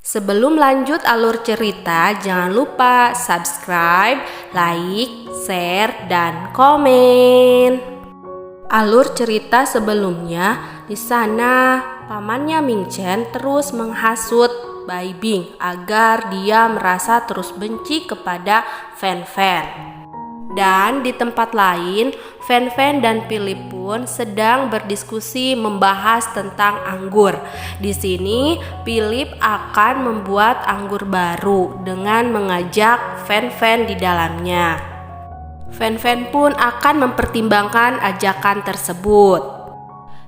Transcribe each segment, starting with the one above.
Sebelum lanjut alur cerita, jangan lupa subscribe, like, share, dan komen. Alur cerita sebelumnya, di sana pamannya Ming Chen terus menghasut Bai Bing agar dia merasa terus benci kepada Fan Fan. Dan di tempat lain, Fan Fan dan Philip pun sedang berdiskusi membahas tentang anggur. Di sini, Philip akan membuat anggur baru dengan mengajak Fan Fan di dalamnya. Fan Fan pun akan mempertimbangkan ajakan tersebut.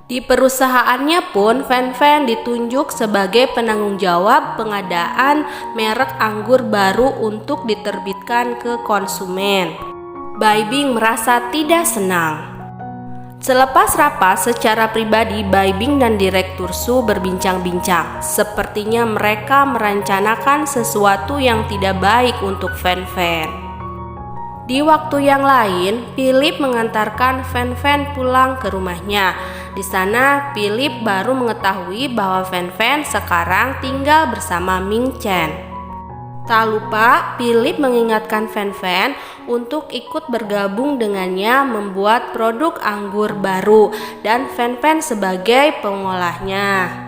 Di perusahaannya pun, Fan Fan ditunjuk sebagai penanggung jawab pengadaan merek anggur baru untuk diterbitkan ke konsumen. Bai Bing merasa tidak senang. Selepas rapat secara pribadi, Bai Bing dan Direktur Su berbincang-bincang. Sepertinya mereka merencanakan sesuatu yang tidak baik untuk Fan Fan. Di waktu yang lain, Philip mengantarkan Fan Fan pulang ke rumahnya. Di sana, Philip baru mengetahui bahwa Fan Fan sekarang tinggal bersama Ming Chen. Tak lupa, Philip mengingatkan Fan Fan untuk ikut bergabung dengannya membuat produk anggur baru dan Fan Fan sebagai pengolahnya.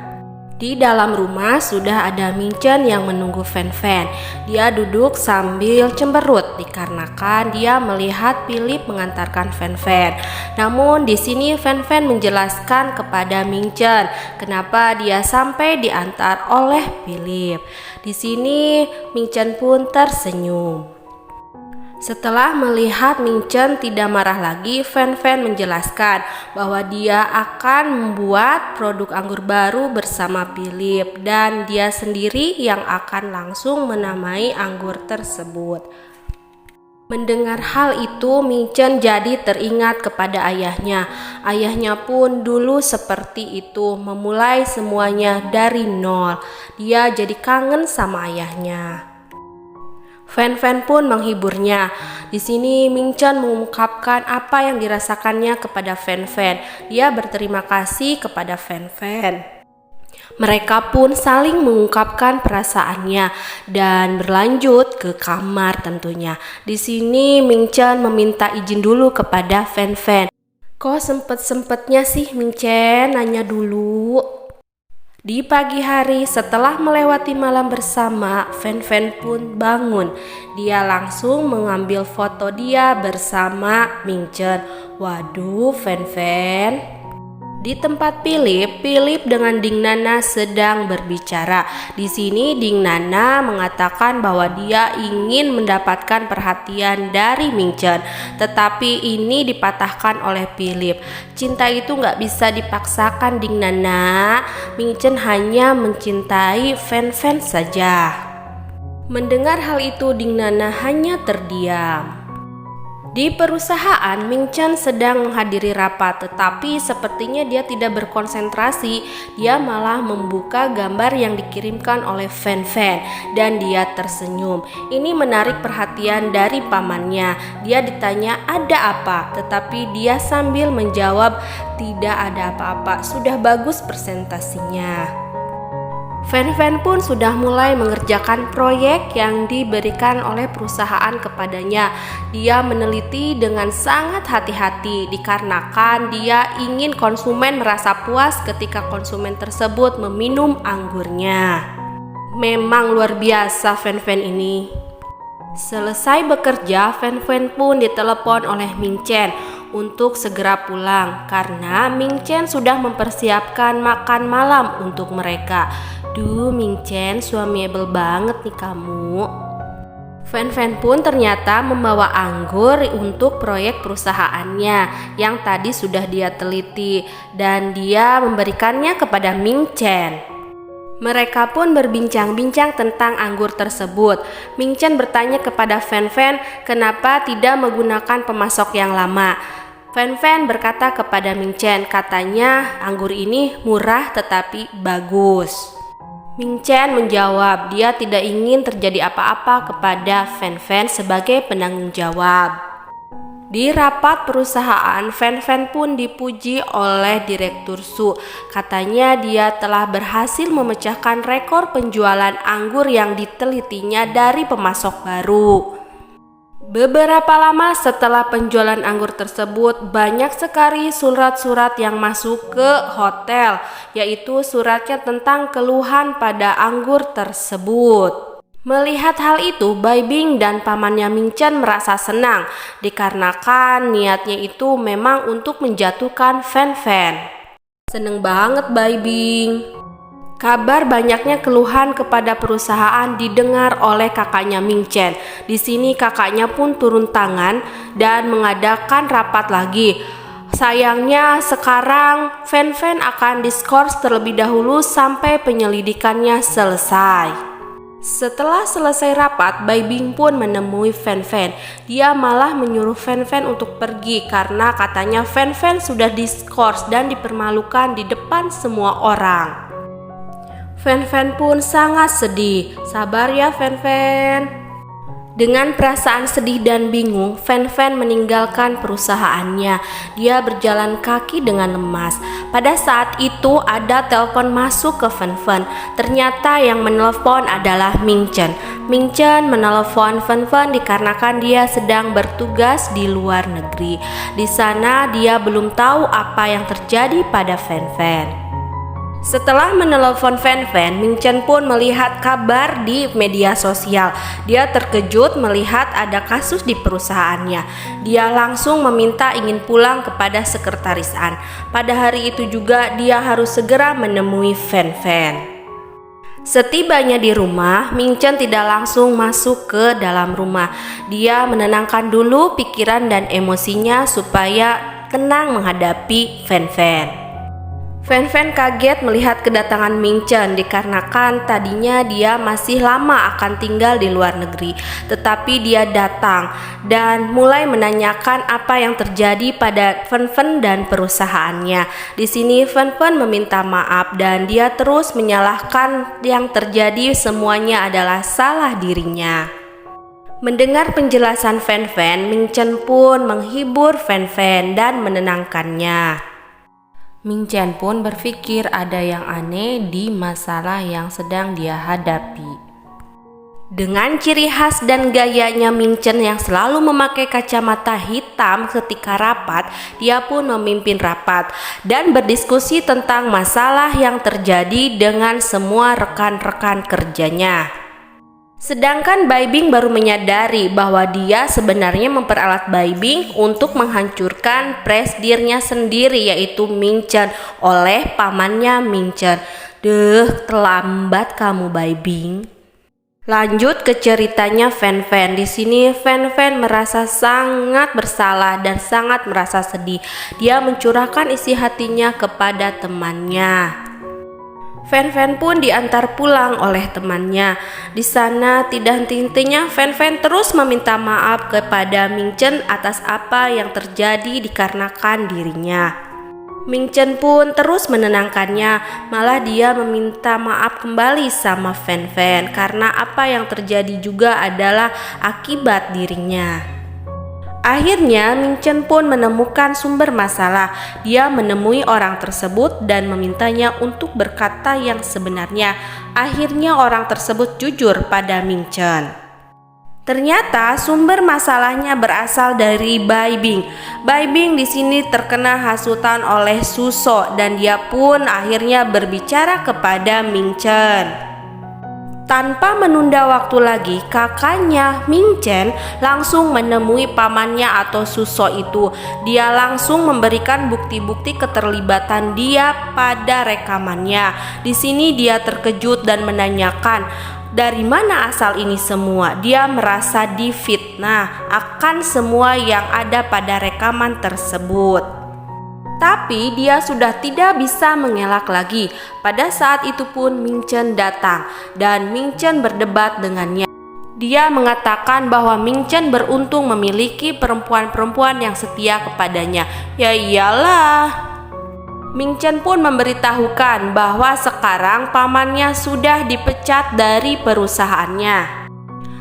Di dalam rumah sudah ada Ming Chen yang menunggu Fan Fan. Dia duduk sambil cemberut dikarenakan dia melihat Philip mengantarkan Fan Fan. Namun di sini Fan Fan menjelaskan kepada Ming Chen kenapa dia sampai diantar oleh Philip. Di sini Ming Chen pun tersenyum. Setelah melihat Ming Chen tidak marah lagi, Fan Fan menjelaskan bahwa dia akan membuat produk anggur baru bersama Philip dan dia sendiri yang akan langsung menamai anggur tersebut. Mendengar hal itu, Ming Chen jadi teringat kepada ayahnya. Ayahnya pun dulu seperti itu, memulai semuanya dari nol. Dia jadi kangen sama ayahnya. Fan Fan pun menghiburnya. Di sini Ming Chen mengungkapkan apa yang dirasakannya kepada Fan Fan. Dia berterima kasih kepada Fan Fan. Mereka pun saling mengungkapkan perasaannya dan berlanjut ke kamar tentunya. Di sini Ming Chen meminta izin dulu kepada Fan Fan. Kok sempet-sempetnya sih Ming Chen nanya dulu? Di pagi hari setelah melewati malam bersama, Fan Fan pun bangun. Dia langsung mengambil foto dia bersama Ming Chen. Waduh, Fan Fan. Di tempat Philip dengan Ding Nana sedang berbicara. Di sini Ding Nana mengatakan bahwa dia ingin mendapatkan perhatian dari Ming Chen, tetapi ini dipatahkan oleh Philip. Cinta itu nggak bisa dipaksakan, Ding Nana. Ming Chen hanya mencintai Fan Fan saja. Mendengar hal itu, Ding Nana hanya terdiam. Di perusahaan, Ming Chen sedang menghadiri rapat, tetapi sepertinya dia tidak berkonsentrasi. Dia malah membuka gambar yang dikirimkan oleh Fan Fan dan dia tersenyum. Ini menarik perhatian dari pamannya. Dia ditanya ada apa, tetapi dia sambil menjawab tidak ada apa-apa, sudah bagus presentasinya. Fan Fan pun sudah mulai mengerjakan proyek yang diberikan oleh perusahaan kepadanya. Dia meneliti dengan sangat hati-hati dikarenakan dia ingin konsumen merasa puas ketika konsumen tersebut meminum anggurnya. Memang luar biasa Fan Fan ini. Selesai bekerja, Fan Fan pun ditelepon oleh Ming Chen untuk segera pulang karena Ming Chen sudah mempersiapkan makan malam untuk mereka. Duh, Ming Chen, suamiable banget nih kamu. Fan Fan pun ternyata membawa anggur untuk proyek perusahaannya yang tadi sudah dia teliti dan dia memberikannya kepada Ming Chen. Mereka pun berbincang-bincang tentang anggur tersebut. Ming Chen bertanya kepada Fan Fan kenapa tidak menggunakan pemasok yang lama. Fan Fan berkata kepada Ming Chen, katanya anggur ini murah tetapi bagus. Ming Chen menjawab dia tidak ingin terjadi apa-apa kepada Fan Fan sebagai penanggung jawab. Di rapat perusahaan, Fan Fan pun dipuji oleh Direktur Su. Katanya dia telah berhasil memecahkan rekor penjualan anggur yang ditelitinya dari pemasok baru. Beberapa lama setelah penjualan anggur tersebut, banyak sekali surat-surat yang masuk ke hotel, yaitu suratnya tentang keluhan pada anggur tersebut. Melihat hal itu, Bai Bing dan pamannya Ming Chen merasa senang dikarenakan niatnya itu memang untuk menjatuhkan Fan Fan. Seneng banget Bai Bing. Kabar banyaknya keluhan kepada perusahaan didengar oleh kakaknya Ming Chen. Di sini kakaknya pun turun tangan dan mengadakan rapat lagi. Sayangnya sekarang Fan Fan akan diskors terlebih dahulu sampai penyelidikannya selesai. Setelah selesai rapat, Bai Bing pun menemui Fan Fan. Dia malah menyuruh Fan Fan untuk pergi karena katanya Fan Fan sudah diskors dan dipermalukan di depan semua orang. Fan Fan pun sangat sedih. Sabar ya Fan Fan. Dengan perasaan sedih dan bingung, Fan Fan meninggalkan perusahaannya. Dia berjalan kaki dengan lemas. Pada saat itu ada telepon masuk ke Fan Fan. Ternyata yang menelepon adalah Ming Chen. Ming Chen menelepon Fan Fan dikarenakan dia sedang bertugas di luar negeri. Di sana dia belum tahu apa yang terjadi pada Fan Fan. Setelah menelepon Fan Fan, Ming Chen pun melihat kabar di media sosial. Dia terkejut melihat ada kasus di perusahaannya. Dia langsung meminta ingin pulang kepada sekretaris An. Pada hari itu juga dia harus segera menemui Fan Fan. Setibanya di rumah, Ming Chen tidak langsung masuk ke dalam rumah. Dia menenangkan dulu pikiran dan emosinya supaya tenang menghadapi Fan Fan. Fan Fan kaget melihat kedatangan Ming Chen dikarenakan tadinya dia masih lama akan tinggal di luar negeri. Tetapi dia datang dan mulai menanyakan apa yang terjadi pada Fan Fan dan perusahaannya. Di sini Fan Fan meminta maaf dan dia terus menyalahkan yang terjadi semuanya adalah salah dirinya. Mendengar penjelasan Fan Fan, Ming Chen pun menghibur Fan Fan dan menenangkannya. Ming Chen pun berpikir ada yang aneh di masalah yang sedang dia hadapi. Dengan ciri khas dan gayanya Ming Chen yang selalu memakai kacamata hitam ketika rapat, dia pun memimpin rapat dan berdiskusi tentang masalah yang terjadi dengan semua rekan-rekan kerjanya. Sedangkan Bai Bing baru menyadari bahwa dia sebenarnya memperalat Bai Bing untuk menghancurkan presidirnya sendiri, yaitu Ming Chen, oleh pamannya Ming Chen. Terlambat kamu Bai Bing. Lanjut ke ceritanya Fan Fan. Di sini Fan Fan merasa sangat bersalah dan sangat merasa sedih. Dia mencurahkan isi hatinya kepada temannya. Fan Fan pun diantar pulang oleh temannya. Di sana tidak henti-hentinya Fan Fan terus meminta maaf kepada Ming Chen atas apa yang terjadi dikarenakan dirinya. Ming Chen pun terus menenangkannya, malah dia meminta maaf kembali sama Fan Fan karena apa yang terjadi juga adalah akibat dirinya. Akhirnya Ming Chen pun menemukan sumber masalah. Dia menemui orang tersebut dan memintanya untuk berkata yang sebenarnya. Akhirnya orang tersebut jujur pada Ming Chen. Ternyata sumber masalahnya berasal dari Bai Bing. Bai Bing di sini terkena hasutan oleh Suso dan dia pun akhirnya berbicara kepada Ming Chen. Tanpa menunda waktu lagi, kakaknya Ming Chen langsung menemui pamannya atau Suso itu. Dia langsung memberikan bukti-bukti keterlibatan dia pada rekamannya. Di sini dia terkejut dan menanyakan, dari mana asal ini semua? Dia merasa difitnah akan semua yang ada pada rekaman tersebut. Tapi dia sudah tidak bisa mengelak lagi. Pada saat itu pun Ming Chen datang dan Ming Chen berdebat dengannya. Dia mengatakan bahwa Ming Chen beruntung memiliki perempuan-perempuan yang setia kepadanya. Ya iyalah. Ming Chen pun memberitahukan bahwa sekarang pamannya sudah dipecat dari perusahaannya.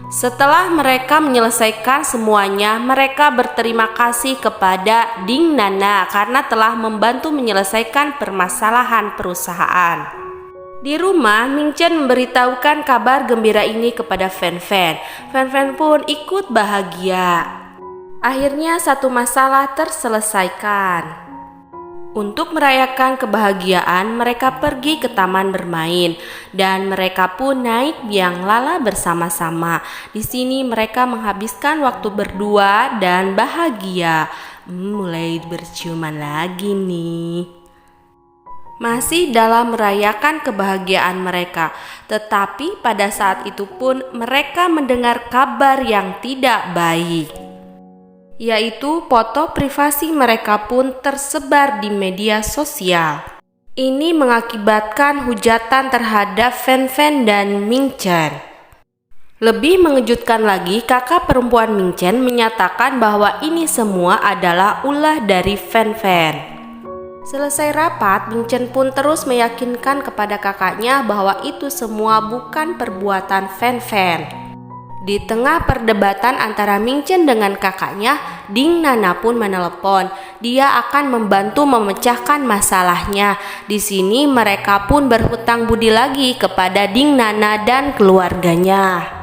Setelah mereka menyelesaikan semuanya, mereka berterima kasih kepada Ding Nana karena telah membantu menyelesaikan permasalahan perusahaan. Di rumah, Ming Chen memberitahukan kabar gembira ini kepada Fan Fan. Fan Fan pun ikut bahagia. Akhirnya satu masalah terselesaikan. Untuk merayakan kebahagiaan, mereka pergi ke taman bermain dan mereka pun naik biang lala bersama-sama. Di sini mereka menghabiskan waktu berdua dan bahagia. Mulai berciuman lagi nih. Masih dalam merayakan kebahagiaan mereka, tetapi pada saat itu pun mereka mendengar kabar yang tidak baik, yaitu foto privasi mereka pun tersebar di media sosial. Ini mengakibatkan hujatan terhadap Fan Fan dan Ming Chen. Lebih mengejutkan lagi, kakak perempuan Ming Chen menyatakan bahwa ini semua adalah ulah dari Fan Fan. Selesai rapat, Ming Chen pun terus meyakinkan kepada kakaknya bahwa itu semua bukan perbuatan Fan Fan. Di tengah perdebatan antara Ming Chen dengan kakaknya, Ding Nana pun menelepon. Dia akan membantu memecahkan masalahnya. Di sini mereka pun berhutang budi lagi kepada Ding Nana dan keluarganya.